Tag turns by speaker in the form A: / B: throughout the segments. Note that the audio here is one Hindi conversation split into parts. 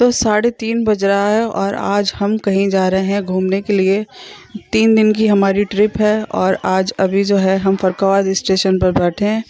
A: तो 3:30 बज रहा है और आज हम कहीं जा रहे हैं घूमने के लिए। 3 दिन की हमारी ट्रिप है और आज अभी जो है हम फर्रुखाबाद स्टेशन पर बैठे हैं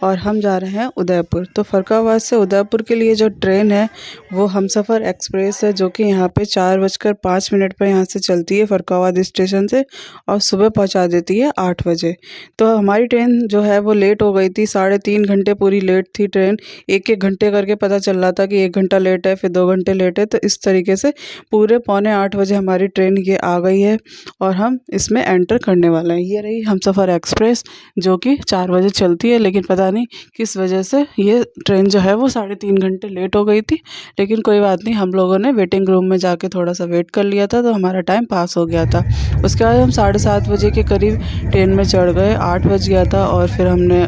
A: और हम जा रहे हैं उदयपुर। तो फर्रुखाबाद से उदयपुर के लिए जो ट्रेन है वो हमसफ़र एक्सप्रेस है, जो कि यहाँ पे 4:05 पर यहाँ से चलती है फर्रुखाबाद स्टेशन से और सुबह पहुँचा देती है 8 बजे। तो हमारी ट्रेन जो है वो लेट हो गई थी, 3.5 घंटे पूरी लेट थी ट्रेन। एक एक घंटे करके पता चल रहा था कि 1 घंटा लेट है, फिर 2 घंटे लेट है। तो इस तरीके से पूरे 7:45 बजे हमारी ट्रेन ये आ गई है और हम इसमें एंटर करने वाले हैं। ये रही हमसफ़र एक्सप्रेस, जो कि 4 बजे चलती है, लेकिन पता नहीं किस वजह से ये ट्रेन जो है वो 3.5 घंटे लेट हो गई थी। लेकिन कोई बात नहीं, हम लोगों ने वेटिंग रूम में जाके थोड़ा सा वेट कर लिया था, तो हमारा टाइम पास हो गया था। उसके बाद हम 7:30 बजे के करीब ट्रेन में चढ़ गए। 8 बज गया था और फिर हमने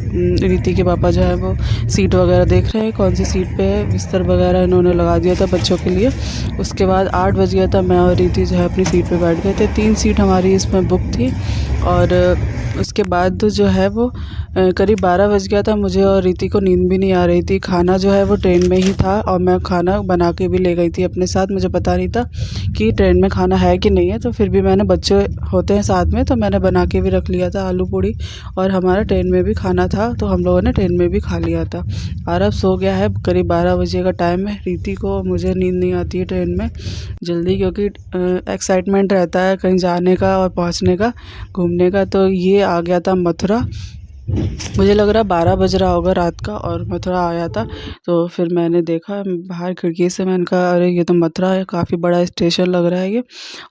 A: रीति के पापा जो है वो सीट वगैरह देख रहे हैं कौन सी सीट पे है, बिस्तर वगैरह इन्होंने लगा दिया था बच्चों के लिए। उसके बाद 8 बज गया था, मैं और रीति जो है अपनी सीट पे बैठ गए थे। 3 सीट हमारी इसमें बुक थी और उसके बाद जो है वो करीब 12 बज गया था। मुझे और रीति को नींद भी नहीं आ रही थी। खाना जो है वो ट्रेन में ही था और मैं खाना बना के भी ले गई थी अपने साथ। मुझे पता नहीं था कि ट्रेन में खाना है कि नहीं है, तो फिर भी मैंने, बच्चे होते हैं साथ में, तो मैंने बना के भी रख लिया था आलू पूड़ी, और हमारा ट्रेन में भी खाना था तो हम लोगों ने ट्रेन में भी खा लिया था। आरव सो गया है, करीब 12 बजे का टाइम है। रीति को, मुझे नींद नहीं आती है ट्रेन में जल्दी, क्योंकि एक्साइटमेंट रहता है कहीं जाने का और पहुंचने का, घूमने का। तो ये आ गया था मथुरा, मुझे लग रहा 12 बज रहा होगा रात का, और मथुरा आया था। तो फिर मैंने देखा बाहर खिड़की से, मैंने कहा अरे ये तो मथुरा है, काफ़ी बड़ा स्टेशन लग रहा है ये।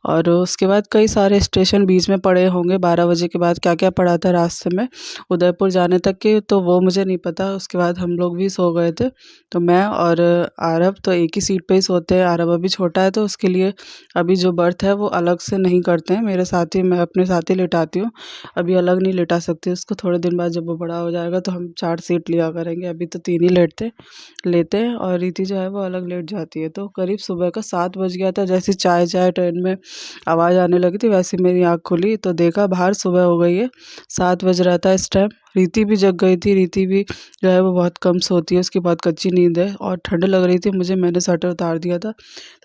A: और उसके बाद कई सारे स्टेशन बीच में पड़े होंगे। 12 बजे के बाद क्या क्या पड़ा था रास्ते में उदयपुर जाने तक के, तो वो मुझे नहीं पता। उसके बाद हम लोग भी सो गए थे, तो मैं और आरव तो एक ही सीट पे ही सोते हैं। आरव अभी छोटा है तो उसके लिए अभी जो बर्थ है वो अलग से नहीं करते हैं, मेरे साथ ही, मैं अपने साथ ही लिटाती हूँ। अभी अलग नहीं लिटा सकती उसको, थोड़े दिन बाद जब वो बड़ा हो जाएगा तो हम 4 सीट लिया करेंगे। अभी तो 3 ही लेते हैं और रीति जो है वो अलग लेट जाती है। तो करीब सुबह का 7 बज गया था। जैसे चाय चाय ट्रेन में आवाज़ आने लगी थी, वैसे मेरी आँख खुली तो देखा बाहर सुबह हो गई है, 7 बज रहा था इस टाइम। रीति भी जग गई थी। रीति भी जो है वो बहुत कम सोती है, उसकी बहुत कच्ची नींद है और ठंड लग रही थी मुझे। मैंने स्वेटर उतार दिया था।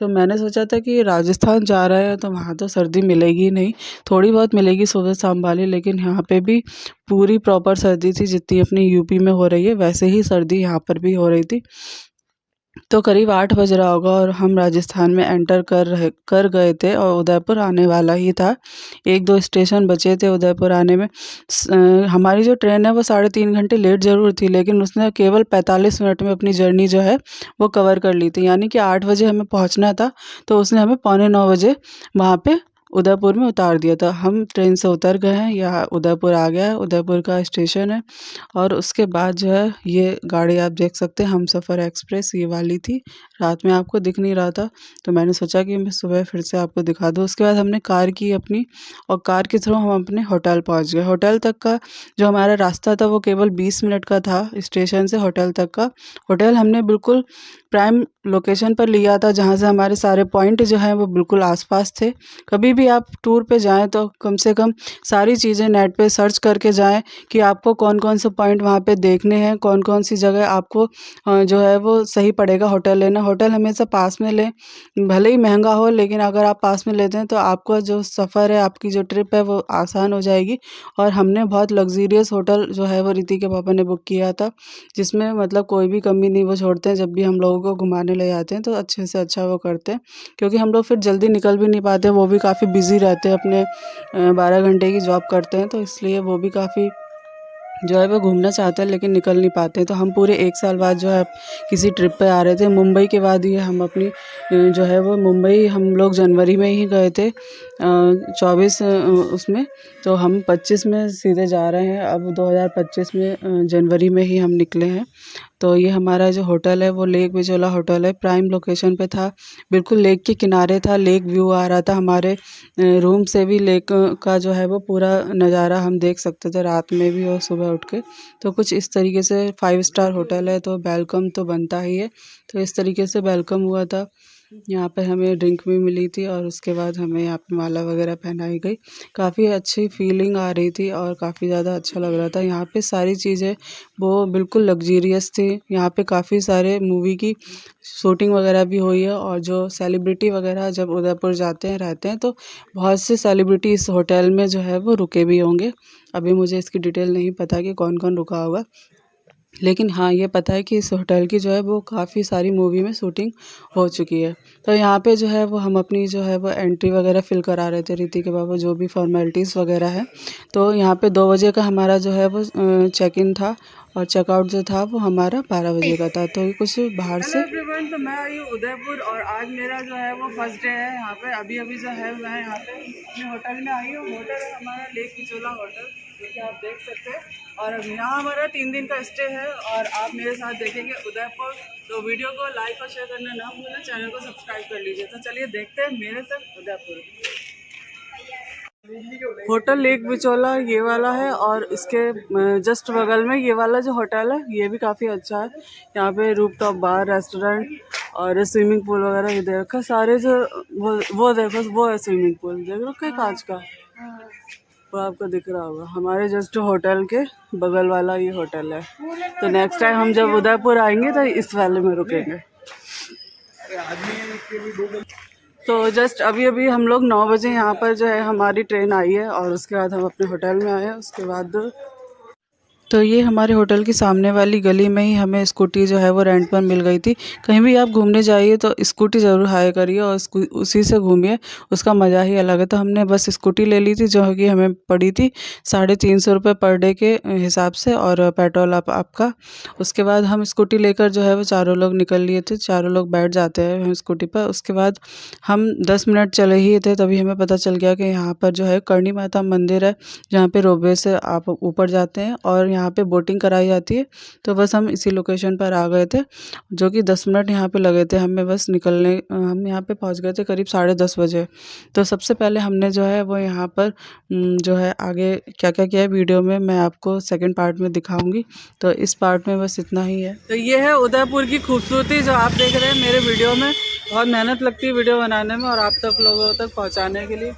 A: तो मैंने सोचा था कि राजस्थान जा रहे हैं तो वहाँ तो सर्दी मिलेगी ही नहीं, थोड़ी बहुत मिलेगी सुबह शाम वाली, लेकिन यहाँ पे भी पूरी प्रॉपर सर्दी थी। जितनी अपनी यूपी में हो रही है वैसे ही सर्दी यहाँ पर भी हो रही थी। तो करीब 8 बज रहा होगा और हम राजस्थान में एंटर कर गए थे और उदयपुर आने वाला ही था। 1-2 स्टेशन बचे थे उदयपुर आने में। हमारी जो ट्रेन है वो 3.5 घंटे लेट ज़रूर थी, लेकिन उसने केवल 45 मिनट में अपनी जर्नी जो है वो कवर कर ली थी। यानी कि 8 बजे हमें पहुंचना था, तो उसने हमें पौने 9 बजे वहाँ पे उदयपुर में उतार दिया था। हम ट्रेन से उतर गए हैं, यहाँ उदयपुर आ गया है, उदयपुर का स्टेशन है। और उसके बाद जो है ये गाड़ी आप देख सकते हैं, हमसफ़र एक्सप्रेस ये वाली थी। रात में आपको दिख नहीं रहा था, तो मैंने सोचा कि मैं सुबह फिर से आपको दिखा दूँ। उसके बाद हमने कार की अपनी, और कार के थ्रू हम अपने होटल पहुंच गए। होटल तक का जो हमारा रास्ता था वो केवल 20 मिनट का था, स्टेशन से होटल तक का। होटल हमने बिल्कुल प्राइम लोकेशन पर लिया था, जहाँ से हमारे सारे पॉइंट जो हैं वो बिल्कुल आसपास थे। कभी भी आप टूर पे जाएँ तो कम से कम सारी चीज़ें नेट पे सर्च करके जाएँ कि आपको कौन कौन से पॉइंट वहाँ पे देखने हैं, कौन कौन सी जगह आपको जो है वो सही पड़ेगा होटल लेना। होटल हमेशा पास में लें, भले ही महंगा हो, लेकिन अगर आप पास में लेते हैं तो आपका जो सफ़र है, आपकी जो ट्रिप है वो आसान हो जाएगी। और हमने बहुत लग्ज़रियस होटल जो है वो रीति के पापा ने बुक किया था, जिसमें मतलब कोई भी कमी नहीं वो छोड़ते हैं। जब भी हम लोगों को घुमाने ले जाते हैं तो अच्छे से अच्छा वो करते हैं, क्योंकि हम लोग फिर जल्दी निकल भी नहीं पाते। वो भी काफ़ी बिज़ी रहते हैं, अपने 12 घंटे की जॉब करते हैं, तो इसलिए वो भी काफ़ी जो है वो घूमना चाहते हैं, लेकिन निकल नहीं पाते हैं। तो हम पूरे 1 साल बाद जो है किसी ट्रिप पे आ रहे थे। मुंबई के बाद ही हम अपनी जो है वो मुंबई हम लोग जनवरी में ही गए थे, 24 उसमें। तो हम 25 में सीधे जा रहे हैं, अब 2025 में जनवरी में ही हम निकले हैं। तो ये हमारा जो होटल है वो लेक विजोला होटल है, प्राइम लोकेशन पे था, बिल्कुल लेक के किनारे था। लेक व्यू आ रहा था, हमारे रूम से भी लेक का जो है वो पूरा नज़ारा हम देख सकते थे रात में भी और सुबह उठ के। तो कुछ इस तरीके से 5 स्टार होटल है तो वेलकम तो बनता ही है, तो इस तरीके से वेलकम हुआ था। यहाँ पे हमें ड्रिंक भी मिली थी और उसके बाद हमें यहाँ पे माला वगैरह पहनाई गई। काफ़ी अच्छी फीलिंग आ रही थी और काफ़ी ज़्यादा अच्छा लग रहा था। यहाँ पे सारी चीज़ें वो बिल्कुल लग्जरियस थी। यहाँ पे काफ़ी सारे मूवी की शूटिंग वगैरह भी हुई है और जो सेलिब्रिटी वगैरह जब उदयपुर जाते हैं रहते हैं तो बहुत से सेलिब्रिटी इस होटल में जो है वो रुके भी होंगे। अभी मुझे इसकी डिटेल नहीं पता कि कौन कौन रुका होगा, लेकिन हाँ ये पता है कि इस होटल की जो है वो काफ़ी सारी मूवी में शूटिंग हो चुकी है। तो यहाँ पे जो है वो हम अपनी जो है वो एंट्री वगैरह फ़िल करा रहे थे रीति के बाबा, जो भी फॉर्मेलिटीज़ वगैरह है। तो यहाँ पे 2 बजे का हमारा जो है वो चेक इन था और चेकआउट जो था वो हमारा 12 बजे का था। तो ये कुछ बाहर से एवरीवन, तो मैं आई हूँ उदयपुर और आज मेरा जो है वो फर्स्ट डे है यहाँ पे। अभी जो है मैं यहाँ पे अपने होटल में आई हूँ। होटल है हमारा लेक पिचोला होटल, जो कि आप देख सकते हैं। और यहाँ हमारा 3 दिन का स्टे है और आप मेरे साथ देखेंगे उदयपुर। तो वीडियो को लाइक और शेयर करना ना भूलें, चैनल को सब्सक्राइब कर लीजिए। तो चलिए देखते हैं मेरे साथ उदयपुर। होटल लेक बिचौला ये वाला है और इसके जस्ट बगल में ये वाला जो होटल है ये भी काफ़ी अच्छा है। यहाँ पे रूफटॉप बार, रेस्टोरेंट और स्विमिंग पूल वगैरह भी दे रखा है। सारे जो वो देखो वो है स्विमिंग पूल, देख रखा है कांच का, वो आपको दिख रहा होगा। हमारे जस्ट होटल के बगल वाला ये होटल है। तो नेक्स्ट टाइम हम जब उदयपुर आएंगे तो इस वाले में रुकेंगे। तो जस्ट अभी अभी हम लोग 9 बजे यहाँ पर जो है हमारी ट्रेन आई है और उसके बाद हम अपने होटल में आए हैं। उसके बाद तो ये हमारे होटल की सामने वाली गली में ही हमें स्कूटी जो है वो रेंट पर मिल गई थी। कहीं भी आप घूमने जाइए तो स्कूटी ज़रूर हायर करिए और उसी से घूमिए, उसका मज़ा ही अलग है। तो हमने बस स्कूटी ले ली थी जो कि हमें पड़ी थी 350 रुपये पर डे के हिसाब से और पेट्रोल आपका। उसके बाद हम स्कूटी लेकर जो है वो चारों लोग निकल लिए थे। चारों लोग बैठ जाते हैं हम स्कूटी पर। उसके बाद हम 10 मिनट चले ही थे तभी हमें पता चल गया कि यहाँ पर जो है करणी माता मंदिर है, जहाँ पे रोपवे से आप ऊपर जाते हैं और यहाँ पे बोटिंग कराई जाती है। तो बस हम इसी लोकेशन पर आ गए थे, जो कि 10 मिनट यहाँ पे लगे थे हमें बस निकलने। हम यहाँ पे पहुँच गए थे करीब 10:30 बजे। तो सबसे पहले हमने जो है वो यहाँ पर जो है आगे क्या क्या किया है वीडियो में मैं आपको सेकंड पार्ट में दिखाऊंगी। तो इस पार्ट में बस इतना ही है। तो ये है उदयपुर की खूबसूरती जो आप देख रहे हैं मेरे वीडियो में। बहुत मेहनत लगती है वीडियो बनाने में और आप तक लोगों तक पहुँचाने के लिए।